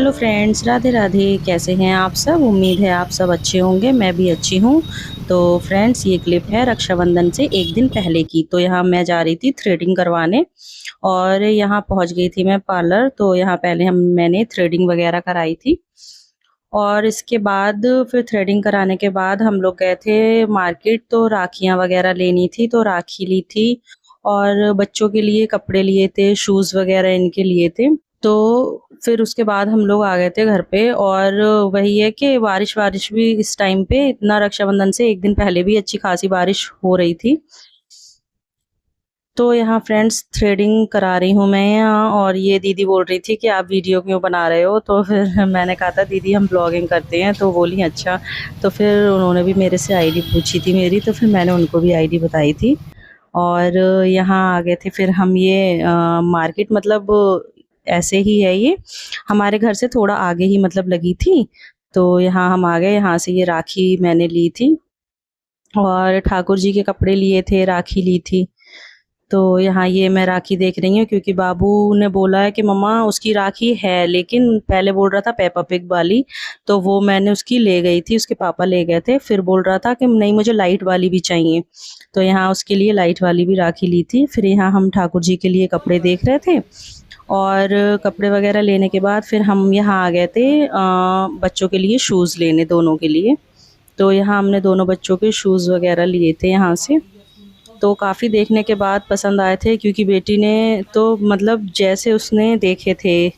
Hello friends, Radhe Radhe. कैसे हैं आप सब? उम्मीद है आप सब अच्छे होंगे। मैं भी अच्छी हूँ। तो फ्रेंड्स, ये क्लिप है रक्षाबंधन से एक दिन पहले की। तो यहाँ मैं जा रही थी थ्रेडिंग करवाने और यहाँ पहुँच गई थी मैं पार्लर। तो यहाँ पहले मैंने थ्रेडिंग वगैरह कराई थी और इसके बाद फिर थ्रेडिंग कराने के बाद हम लोग गए थे मार्केट। तो राखियाँ वगैरह लेनी थी, तो राखी ली थी और बच्चों के लिए कपड़े लिए थे, शूज़ वगैरह इनके लिए थे। तो फिर उसके बाद हम लोग आ गए थे घर पे। और वही है कि बारिश वारिश भी इस टाइम पे, इतना रक्षाबंधन से एक दिन पहले भी अच्छी खासी बारिश हो रही थी। तो यहाँ फ्रेंड्स थ्रेडिंग करा रही हूँ मैं यहाँ, और ये दीदी बोल रही थी कि आप वीडियो क्यों बना रहे हो। तो फिर मैंने कहा था दीदी हम ब्लॉगिंग करते हैं। तो बोली अच्छा। तो फिर उन्होंने भी मेरे से आईडी पूछी थी मेरी, तो फिर मैंने उनको भी आईडी बताई थी। और यहाँ आ गए थे फिर हम ये मार्केट, मतलब ऐसे ही है ये, हमारे घर से थोड़ा आगे ही मतलब लगी थी। तो यहाँ हम आ गए। यहाँ से ये राखी मैंने ली थी और ठाकुर जी के कपड़े लिए थे, राखी ली थी। तो यहाँ ये मैं राखी देख रही हूँ क्योंकि बाबू ने बोला है कि मम्मा उसकी राखी है, लेकिन पहले बोल रहा था पेपा पिग वाली। तो वो मैंने उसकी ले गई थी, उसके पापा ले गए थे। फिर बोल रहा था कि नहीं मुझे लाइट वाली भी चाहिए। तो यहाँ उसके लिए लाइट वाली भी राखी ली थी। फिर यहाँ हम ठाकुर जी के लिए कपड़े देख रहे थे और कपड़े वगैरह लेने के बाद फिर हम यहाँ आ गए थे बच्चों के लिए शूज़ लेने, दोनों के लिए। तो यहाँ हमने दोनों बच्चों के शूज़ वगैरह लिए थे यहाँ से। तो काफ़ी देखने के बाद पसंद आए थे क्योंकि बेटी ने तो मतलब जैसे उसने देखे थे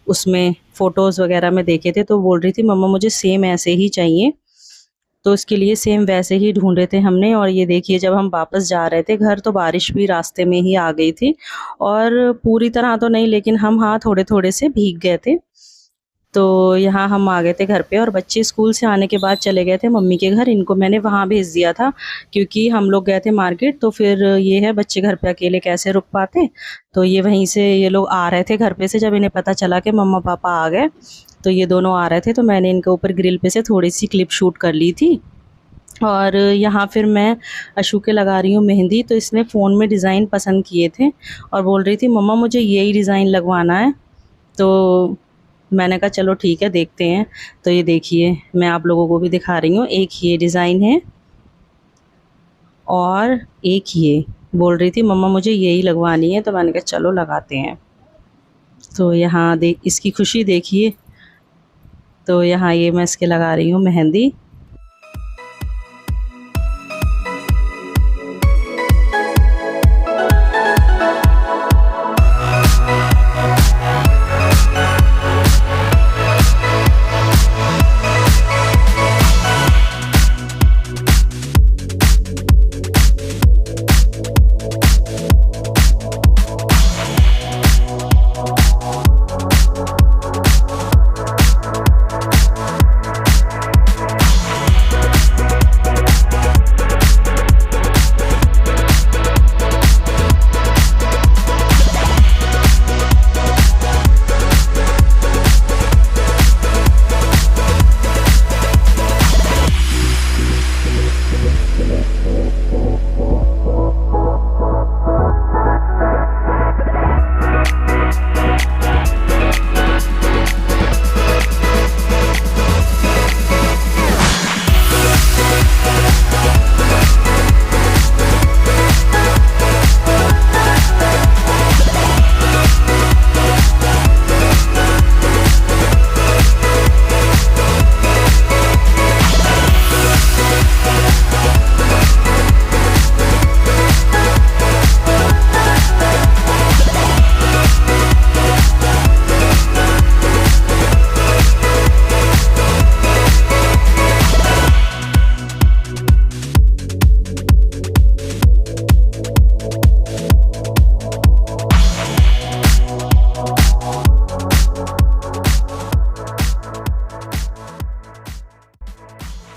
उसमें फ़ोटोज़ वगैरह में देखे थे, तो बोल रही थी मम्मा मुझे सेम ऐसे ही चाहिए। तो इसके लिए सेम वैसे ही ढूंढे थे हमने। और ये देखिए जब हम वापस जा रहे थे घर, तो बारिश भी रास्ते में ही आ गई थी। और पूरी तरह तो नहीं, लेकिन हम हाँ थोड़े थोड़े से भीग गए थे। तो यहाँ हम आ गए थे घर पे और बच्चे स्कूल से आने के बाद चले गए थे मम्मी के घर। इनको मैंने वहाँ भेज दिया था क्योंकि हम लोग गए थे मार्केट। तो फिर ये है बच्चे घर पे अकेले कैसे रुक पाते। तो ये वहीं से ये लोग आ रहे थे घर पे से, जब इन्हें पता चला कि मम्मा पापा आ गए। तो ये दोनों आ रहे थे, तो मैंने इनके ऊपर ग्रिल पे से थोड़ी सी क्लिप शूट कर ली थी। और यहाँ फिर मैं अशु के लगा रही हूँ मेहंदी। तो इसने फ़ोन में डिज़ाइन पसंद किए थे और बोल रही थी मम्मा मुझे यही डिज़ाइन लगवाना है। तो मैंने कहा चलो ठीक है देखते हैं। तो ये देखिए मैं आप लोगों को भी दिखा रही हूँ। एक ये डिज़ाइन है और एक ये, बोल रही थी मम्मा मुझे यही लगवानी है। तो मैंने कहा चलो लगाते हैं। तो यहाँ इसकी खुशी देखिए। तो यहाँ ये मैं इसके लगा रही हूँ मेहंदी।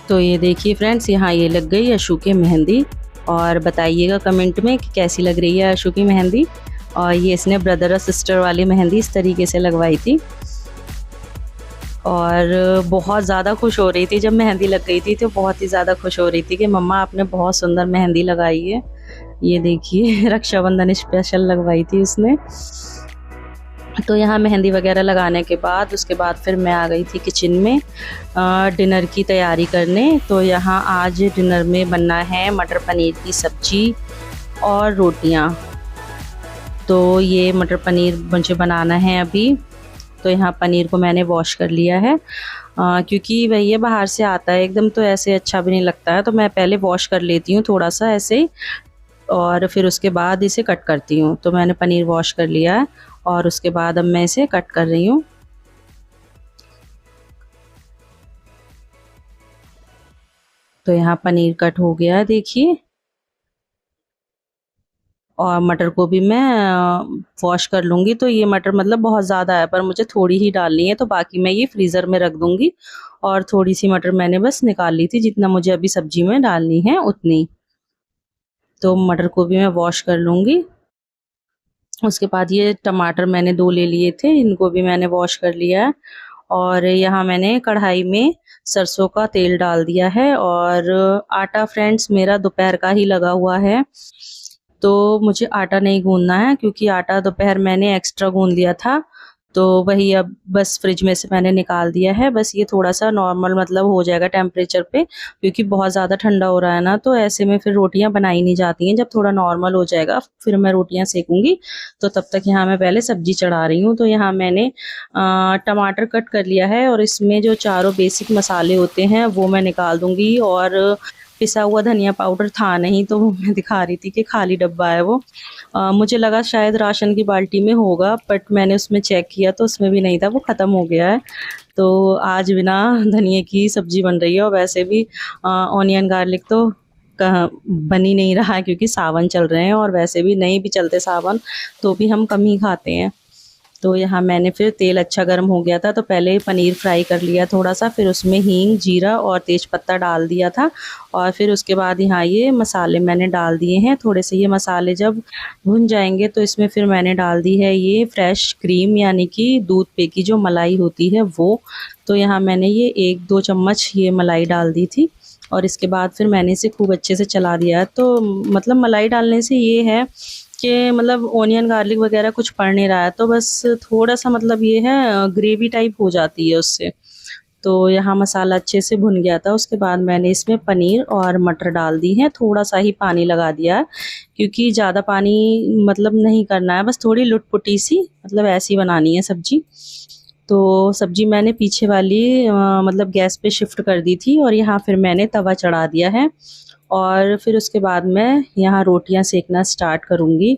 तो ये देखिए फ्रेंड्स, यहाँ ये लग गई अशु की मेहंदी। और बताइएगा कमेंट में कि कैसी लग रही है अशु की मेहंदी। और ये इसने ब्रदर और सिस्टर वाली मेहंदी इस तरीके से लगवाई थी और बहुत ज़्यादा खुश हो रही थी जब मेहंदी लग गई थी। तो बहुत ही ज़्यादा खुश हो रही थी कि मम्मा आपने बहुत सुंदर मेहंदी लगाई है। ये देखिए रक्षाबंधन स्पेशल लगवाई थी उसने। तो यहाँ मेहंदी वगैरह लगाने के बाद उसके बाद फिर मैं आ गई थी किचन में डिनर की तैयारी करने। तो यहाँ आज डिनर में बनना है मटर पनीर की सब्ज़ी और रोटियाँ। तो ये मटर पनीर मुझे बनाना है अभी। तो यहाँ पनीर को मैंने वॉश कर लिया है क्योंकि भैया बाहर से आता है एकदम, तो ऐसे अच्छा भी नहीं लगता है, तो मैं पहले वॉश कर लेती हूँ थोड़ा सा ऐसे ही, और फिर उसके बाद इसे कट करती हूँ। तो मैंने पनीर वॉश कर लिया है और उसके बाद अब मैं इसे कट कर रही हूँ। तो यहाँ पनीर कट हो गया है देखिए। और मटर को भी मैं वॉश कर लूँगी। तो ये मटर मतलब बहुत ज़्यादा है पर मुझे थोड़ी ही डालनी है, तो बाकी मैं ये फ्रीज़र में रख दूँगी। और थोड़ी सी मटर मैंने बस निकाल ली थी, जितना मुझे अभी सब्जी में डालनी है उतनी। तो मटर को भी मैं वॉश कर लूँगी। उसके बाद ये टमाटर मैंने 2 ले लिए थे, इनको भी मैंने वॉश कर लिया है। और यहाँ मैंने कढ़ाई में सरसों का तेल डाल दिया है। और आटा फ्रेंड्स मेरा दोपहर का ही लगा हुआ है, तो मुझे आटा नहीं गूँधना है क्योंकि आटा दोपहर मैंने एक्स्ट्रा गूँध लिया था। तो वही अब बस फ्रिज में से मैंने निकाल दिया है। बस ये थोड़ा-सा नॉर्मल मतलब हो जाएगा टेम्परेचर पे, क्योंकि बहुत ज़्यादा ठंडा हो रहा है ना, तो ऐसे में फिर रोटियाँ बनाई नहीं जाती हैं। जब थोड़ा नॉर्मल हो जाएगा फिर मैं रोटियाँ सेकूँगी। तो तब तक यहाँ मैं पहले सब्ज़ी चढ़ा रही हूँ। तो यहाँ मैंने टमाटर कट कर लिया है और इसमें जो चारों बेसिक मसाले होते हैं वो मैं निकाल दूँगी। और पिसा हुआ धनिया पाउडर था नहीं, तो वो मैं दिखा रही थी कि खाली डब्बा है वो। मुझे लगा शायद राशन की बाल्टी में होगा, बट मैंने उसमें चेक किया तो उसमें भी नहीं था, वो ख़त्म हो गया है। तो आज बिना धनिए की सब्ज़ी बन रही है। और वैसे भी ऑनियन गार्लिक तो बन ही नहीं रहा है क्योंकि सावन चल रहे हैं, और वैसे भी नहीं भी चलते सावन तो भी हम कम ही खाते हैं। तो यहाँ मैंने फिर तेल अच्छा गर्म हो गया था तो पहले पनीर फ्राई कर लिया थोड़ा सा, फिर उसमें हींग, जीरा और तेज़पत्ता डाल दिया था। और फिर उसके बाद यहाँ ये मसाले मैंने डाल दिए हैं। थोड़े से ये मसाले जब भुन जाएंगे तो इसमें फिर मैंने डाल दी है ये फ्रेश क्रीम, यानी कि दूध पे की जो मलाई होती है वो। तो यहाँ मैंने ये 1-2 चम्मच ये मलाई डाल दी थी। और इसके बाद फिर मैंने इसे खूब अच्छे से चला दिया। तो मतलब मलाई डालने से ये है कि मतलब ऑनियन गार्लिक वगैरह कुछ पड़ नहीं रहा है, तो बस थोड़ा-सा मतलब ये है ग्रेवी टाइप हो जाती है उससे। तो यहाँ मसाला अच्छे से भुन गया था। उसके बाद मैंने इसमें पनीर और मटर डाल दी हैं, थोड़ा-सा ही पानी लगा दिया है क्योंकि ज़्यादा पानी मतलब नहीं करना है, बस थोड़ी लुटपुटी सी मतलब ऐसी बनानी है सब्ज़ी। तो सब्ज़ी मैंने पीछे वाली मतलब गैस पे शिफ्ट कर दी थी और यहाँ फिर मैंने तवा चढ़ा दिया है। और फिर उसके बाद मैं यहाँ रोटियाँ सेकना स्टार्ट करूँगी।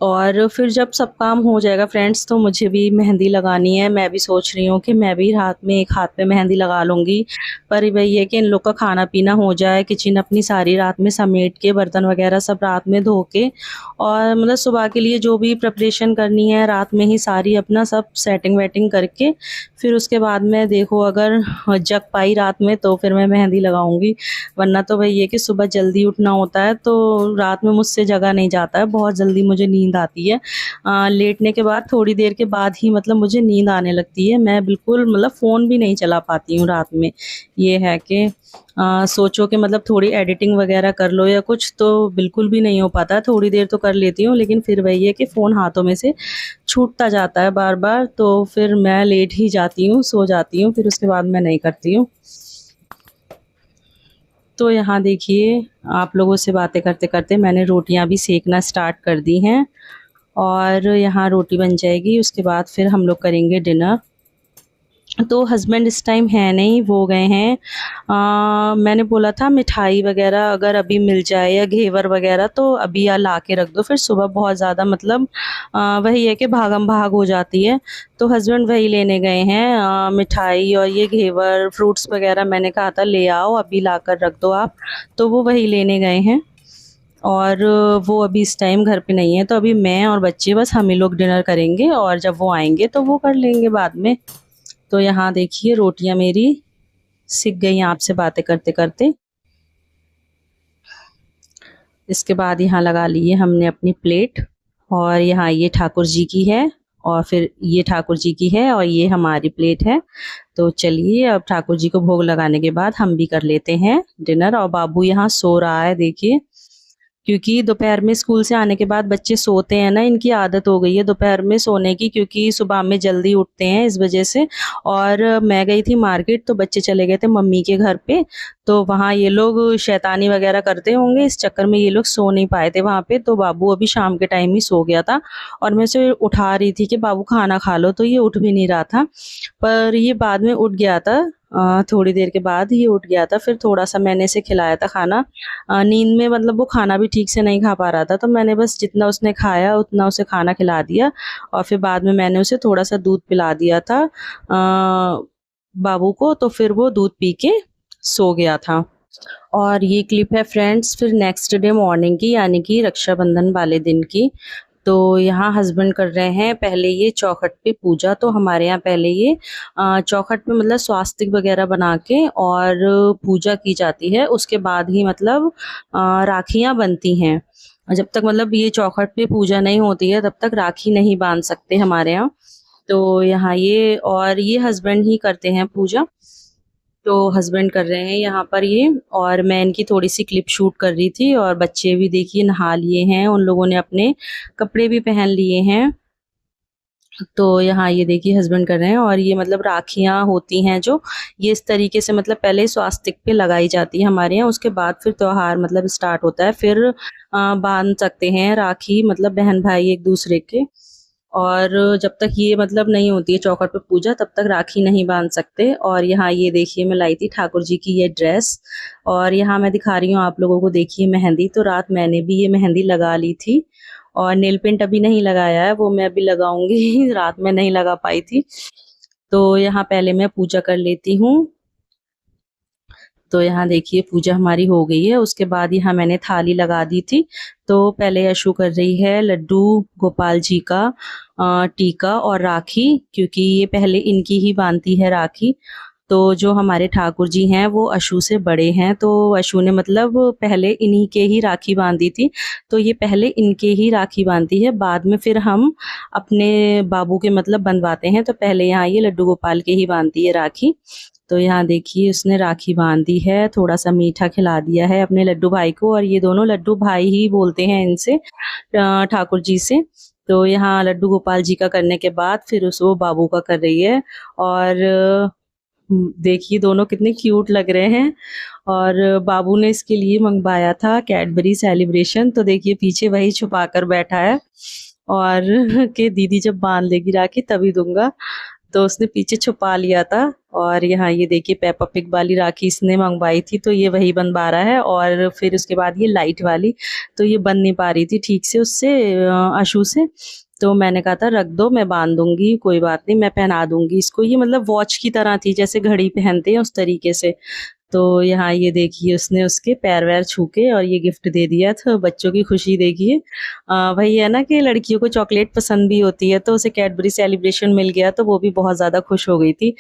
और फिर जब सब काम हो जाएगा फ्रेंड्स तो मुझे भी मेहंदी लगानी है। मैं भी सोच रही हूँ कि मैं भी रात में एक हाथ पे मेहंदी लगा लूँगी। पर वही है कि इन लोग का खाना-पीना हो जाए, किचन अपनी सारी रात में समेट के, बर्तन वगैरह सब रात में धो के, और मतलब सुबह के लिए जो भी प्रिपरेशन करनी है रात में ही सारी अपना सब सेटिंग-वेटिंग करके, फिर उसके बाद मैं देखो अगर जग पाई रात में तो फिर मैं मेहंदी लगाऊँगी। वरना तो वही है कि सुबह जल्दी उठना होता है तो रात में मुझसे जगा नहीं जाता है, बहुत जल्दी मुझे नींद आती है। लेटने के बाद थोड़ी देर के बाद ही मतलब मुझे नींद आने लगती है। मैं बिल्कुल मतलब फ़ोन भी नहीं चला पाती हूँ रात में। ये है कि सोचो कि मतलब थोड़ी एडिटिंग वगैरह कर लो या कुछ, तो बिल्कुल भी नहीं हो पाता। थोड़ी देर तो कर लेती हूँ लेकिन फिर वही है कि फ़ोन हाथों में से छूटता जाता है बार-बार, तो फिर मैं लेट ही जाती हूँ, सो जाती हूँ, फिर उसके बाद मैं नहीं करती हूँ। तो यहाँ देखिए आप लोगों से बातें करते-करते मैंने रोटियाँ भी सेकना स्टार्ट कर दी हैं। और यहाँ रोटी बन जाएगी, उसके बाद फिर हम लोग करेंगे डिनर। तो हस्बैंड इस टाइम है नहीं, वो गए हैं। मैंने बोला था मिठाई वगैरह अगर अभी मिल जाए या घेवर वगैरह तो अभी या ला के रख दो, फिर सुबह बहुत ज़्यादा मतलब वही है कि भागम भाग हो जाती है। तो हस्बैंड वही लेने गए हैं मिठाई और ये घेवर, फ्रूट्स वगैरह। मैंने कहा था ले आओ अभी ला कर रख दो आप, तो वो वही लेने गए हैं। और वो अभी इस टाइम घर पे नहीं है, तो अभी मैं और बच्चे बस हम ही लोग डिनर करेंगे, और जब वो आएंगे तो वो कर लेंगे बाद में। तो यहाँ देखिए रोटियां मेरी सिक गई आपसे बातें करते करते। इसके बाद यहाँ लगा लिए हमने अपनी प्लेट, और यहाँ ये ठाकुर जी की है, और फिर ये ठाकुर जी की है, और ये हमारी प्लेट है। तो चलिए अब ठाकुर जी को भोग लगाने के बाद हम भी कर लेते हैं डिनर। और बाबू यहाँ सो रहा है देखिए। क्योंकि दोपहर में स्कूल से आने के बाद बच्चे सोते हैं ना, इनकी आदत हो गई है दोपहर में सोने की, क्योंकि सुबह में जल्दी उठते हैं इस वजह से। और मैं गई थी मार्केट तो बच्चे चले गए थे मम्मी के घर पे, तो वहाँ ये लोग शैतानी वगैरह करते होंगे, इस चक्कर में ये लोग सो नहीं पाए थे वहाँ पे। तो बाबू अभी शाम के टाइम ही सो गया था और मैं उसे उठा रही थी कि बाबू खाना खा लो, तो ये उठ भी नहीं रहा था। पर ये बाद में उठ गया था, थोड़ी देर के बाद ये उठ गया था। फिर थोड़ा-सा मैंने इसे खिलाया था खाना। नींद में मतलब वो खाना भी ठीक से नहीं खा पा रहा था, तो मैंने बस जितना उसने खाया उतना उसे खाना खिला दिया और फिर बाद में मैंने उसे थोड़ा-सा दूध पिला दिया था बाबू को, तो फिर वो दूध पी के सो गया था। और ये क्लिप है फ्रेंड्स फिर नेक्स्ट डे मॉर्निंग की, यानी कि रक्षाबंधन वाले दिन की। तो यहाँ हस्बैंड कर रहे हैं पहले ये चौखट पे पूजा। तो हमारे यहाँ पहले ये चौखट पे मतलब स्वास्तिक वगैरह बना के और पूजा की जाती है, उसके बाद ही मतलब राखियाँ बनती हैं। जब तक मतलब ये चौखट पे पूजा नहीं होती है तब तक राखी नहीं बांध सकते हमारे यहाँ। तो यहाँ ये हस्बैंड ही करते हैं पूजा, तो हस्बैंड कर रहे हैं यहाँ पर ये। और मैं इनकी थोड़ी सी क्लिप शूट कर रही थी और बच्चे भी देखिए नहा लिए हैं, उन लोगों ने अपने कपड़े भी पहन लिए हैं। तो यहाँ ये देखिए हस्बैंड कर रहे हैं और ये मतलब राखियाँ होती हैं जो, ये इस तरीके से मतलब पहले स्वास्तिक पे लगाई जाती है हमारे यहाँ, उसके बाद फिर त्योहार मतलब स्टार्ट होता है, फिर बांध सकते हैं राखी मतलब बहन भाई एक दूसरे के। और जब तक ये मतलब नहीं होती है चौखट पे पूजा तब तक राखी नहीं बांध सकते। और यहाँ ये देखिए मैं लाई थी ठाकुर जी की ये ड्रेस, और यहाँ मैं दिखा रही हूँ आप लोगों को, देखिए मेहंदी। तो रात मैंने भी ये मेहंदी लगा ली थी और नेल पेंट अभी नहीं लगाया है, वो मैं अभी लगाऊंगी रात में नहीं लगा पाई थी। तो यहाँ पहले मैं पूजा कर लेती हूँ। तो यहाँ देखिए पूजा हमारी हो गई है, उसके बाद यहाँ मैंने थाली लगा दी थी। तो पहले यशु कर रही है लड्डू गोपाल जी का टीका और राखी, क्योंकि ये पहले इनकी ही बांधती है राखी। तो जो हमारे ठाकुर जी हैं वो अशु से बड़े हैं, तो अशु ने मतलब पहले इन्हीं के ही राखी बांधी थी, तो ये पहले इनके ही राखी बांधती है, बाद में फिर हम अपने बाबू के मतलब बंधवाते हैं। तो पहले यहाँ ये लड्डू गोपाल के ही बांधती है राखी। तो यहाँ देखिए उसने राखी बांधी है, थोड़ा सा मीठा खिला दिया है अपने लड्डू भाई को, और ये दोनों लड्डू भाई ही बोलते हैं इनसे ठाकुर जी से। तो यहाँ लड्डू गोपाल जी का करने के बाद फिर उस वो बाबू का कर रही है। और देखिए दोनों कितने क्यूट लग रहे हैं। और बाबू ने इसके लिए मंगवाया था कैडबरी सेलिब्रेशन, तो देखिए पीछे वही छुपा कर बैठा है और कि दीदी जब बांध लेगी राखी तभी दूंगा, तो उसने पीछे छुपा लिया था। और यहाँ ये देखिए पेपा पिग वाली राखी इसने मंगवाई थी, तो ये वही बनवा रहा है। और फिर उसके बाद ये लाइट वाली, तो ये बन नहीं पा रही थी ठीक से उससे अशु से, तो मैंने कहा था रख दो मैं बांध दूंगी, कोई बात नहीं मैं पहना दूंगी इसको। ये मतलब वॉच की तरह थी, जैसे घड़ी पहनते हैं उस तरीके से। तो यहाँ ये देखिए उसने उसके पैर वैर छू के और ये गिफ्ट दे दिया, तो बच्चों की खुशी देखिए। वही है ना कि लड़कियों को चॉकलेट पसंद भी होती है, तो उसे कैडबरी सेलिब्रेशन मिल गया तो वो भी बहुत ज़्यादा खुश हो गई थी।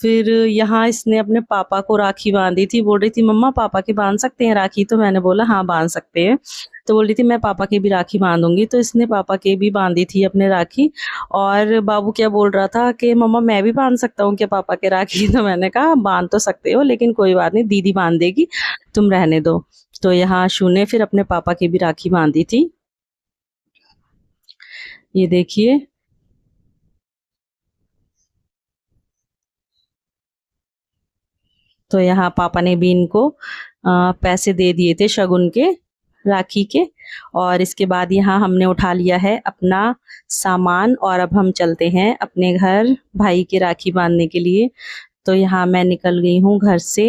फिर यहाँ इसने अपने पापा को राखी बांधी थी, बोल रही थी मम्मा पापा की बांध सकते हैं राखी, तो मैंने बोला हाँ बांध सकते हैं। तो बोल रही थी मैं पापा की भी राखी बांधूंगी, तो इसने पापा की भी बांधी थी अपने राखी। और बाबू क्या बोल रहा था कि मम्मा मैं भी बांध सकता हूँ क्या पापा के राखी, तो मैंने कहा बांध तो सकते हो लेकिन कोई बात नहीं दीदी बांध देगी, तुम रहने दो। तो यहाँ शू ने फिर अपने पापा की भी राखी बांधी थी, ये देखिए। तो यहाँ पापा ने भी इनको पैसे दे दिए थे शगुन के, राखी के। और इसके बाद यहाँ हमने उठा लिया है अपना सामान और अब हम चलते हैं अपने घर भाई के राखी बांधने के लिए। तो यहाँ मैं निकल गई हूँ घर से।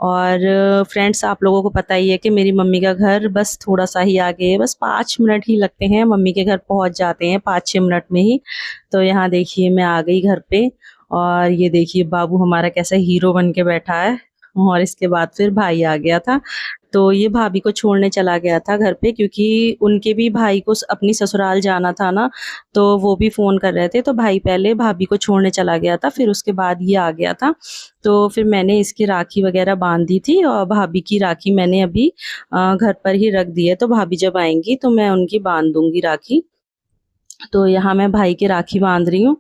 और फ्रेंड्स आप लोगों को पता ही है कि मेरी मम्मी का घर बस थोड़ा सा ही आगे है, बस 5 मिनट ही लगते हैं मम्मी के घर पहुँच जाते हैं 5-6 मिनट में ही। तो यहाँ देखिए मैं आ गई घर पे और ये देखिए बाबू हमारा कैसा हीरो बन के बैठा है। और इसके बाद फिर भाई आ गया था, तो ये भाभी को छोड़ने चला गया था घर पे, क्योंकि उनके भी भाई को अपनी ससुराल जाना था ना, तो वो भी फ़ोन कर रहे थे। तो भाई पहले भाभी को छोड़ने चला गया था, फिर उसके बाद ये आ गया था। तो फिर मैंने इसकी राखी वगैरह बांध दी थी और भाभी की राखी मैंने अभी घर पर ही रख दी है, तो भाभी जब आएंगी तो मैं उनकी बांध दूंगी राखी। तो यहाँ मैं भाई की राखी बांध रही हूँ।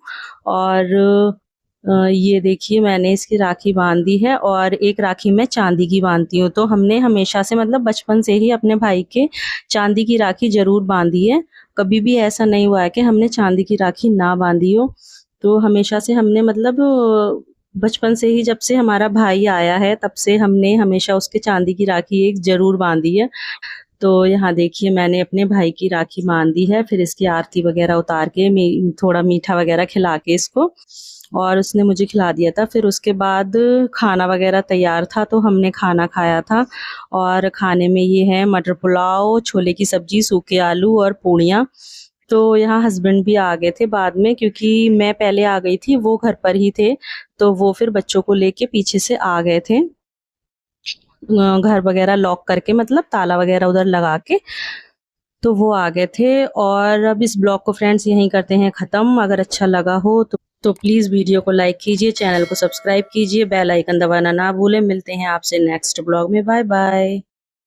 और ये देखिए मैंने इसकी राखी बांध दी है और एक राखी मैं चांदी की बांधती हूँ। तो हमने हमेशा से मतलब बचपन से ही अपने भाई के चांदी की राखी ज़रूर बांधी है। कभी भी ऐसा नहीं हुआ है कि हमने चांदी की राखी ना बांधी हो। तो हमेशा से हमने मतलब बचपन से ही जब से हमारा भाई आया है तब से हमने हमेशा उसके चांदी की राखी एक ज़रूर बांधी है। तो यहाँ देखिए मैंने अपने भाई की राखी बांध दी है, फिर इसकी आरती वगैरह उतार के थोड़ा मीठा वगैरह खिला के इसको, और उसने मुझे खिला दिया था। फिर उसके बाद खाना वगैरह तैयार था तो हमने खाना खाया था, और खाने में ये है मटर पुलाव, छोले की सब्जी, सूखे आलू और पूड़ियाँ। तो यहाँ हस्बैंड भी आ गए थे बाद में, क्योंकि मैं पहले आ गई थी, वो घर पर ही थे, तो वो फिर बच्चों को लेके पीछे से आ गए थे, घर वगैरह लॉक करके, मतलब ताला वगैरह उधर लगा के, तो वो आ गए थे। और अब इस ब्लॉग को फ्रेंड्स यहीं करते हैं ख़त्म। अगर अच्छा लगा हो तो प्लीज़ वीडियो को लाइक कीजिए, चैनल को सब्सक्राइब कीजिए, बेल आइकन दबाना ना भूलें। मिलते हैं आपसे नेक्स्ट ब्लॉग में। Bye bye.